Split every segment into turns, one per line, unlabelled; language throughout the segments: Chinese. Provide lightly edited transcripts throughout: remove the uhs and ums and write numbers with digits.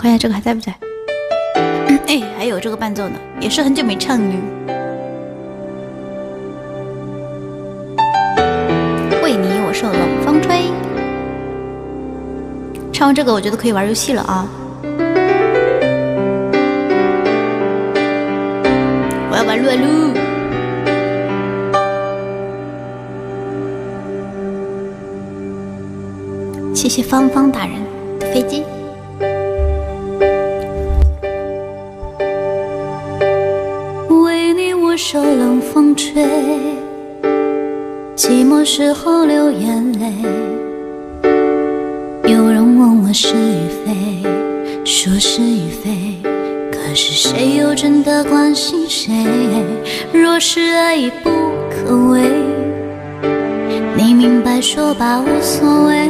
看一下这个还在不在？哎，还有这个伴奏呢，也是很久没唱了。为你我受冷风吹。唱完这个，我觉得可以玩游戏了啊！我要玩撸啊撸。谢谢芳芳大人的飞机。为你我受冷风吹，寂寞时候流眼泪。有人问我是与非，说是与非，可是谁又真的关心谁？若是爱已不可为，你明白说吧无所谓，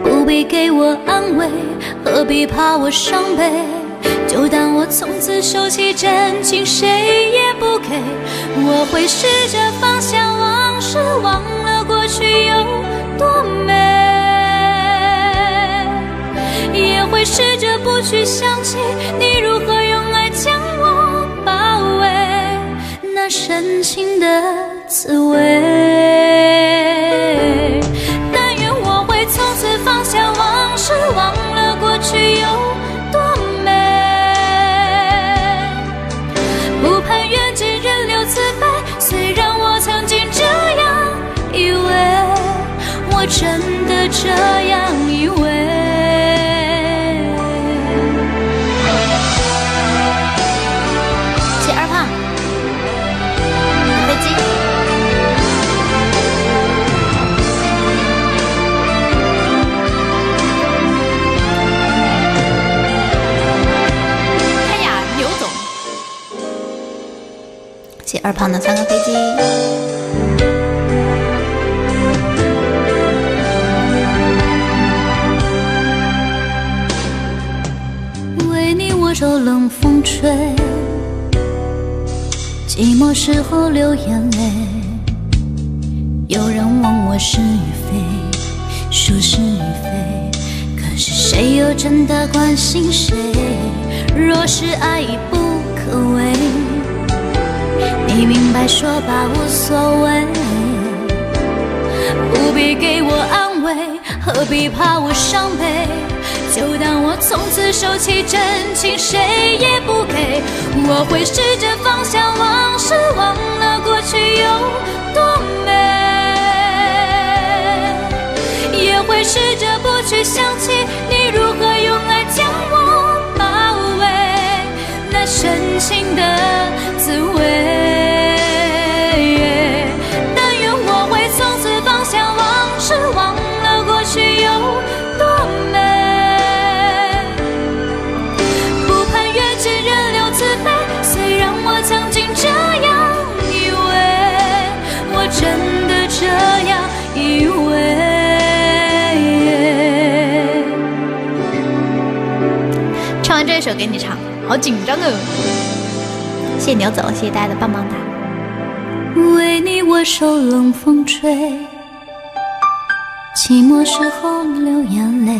不必给我安慰，何必怕我伤悲？就当我从此收起真情，谁也不给。我会试着放下往事，忘了过去有多美，也会试着不去想起你如何用爱将我包围，那深情的滋味。但愿我会从此放下往事，忘了过去有多美，不盼缘尽人留慈悲。虽然我曾经这样以为，我真的这样以为。谢二胖飞机。看呀，刘总。谢二胖的3个飞机。为你我受冷风吹，寂寞时候流眼泪。有人问我是与非，说是与非，可是谁又真的关心谁？若是爱已不可为，你明白说吧无所谓，不必给我安慰，何必怕我伤悲？就当我从此收起真情，谁也不给。我会试着放下往事，忘了过去有多美，也会试着不去想起你如何用爱将我包围，那深情的滋味。但愿我会从此放下往事，忘了过去有多美，不盼缘尽人留慈悲。虽然我曾经这样以为，我真的这样以为。唱完这一首给你唱，好紧张哦！谢谢牛走，谢谢大家的棒棒哒。为你我受冷风吹，寂寞时候流眼泪。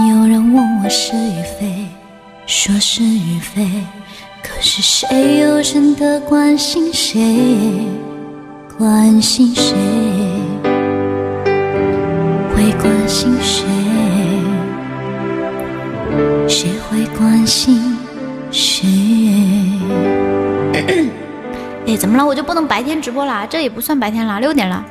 有人问我是与非，说是与非，可是谁又真的关心谁？关心谁？会关心谁？谁会关心谁？哎，怎么了？我就不能白天直播啦？这也不算白天啦，6点了。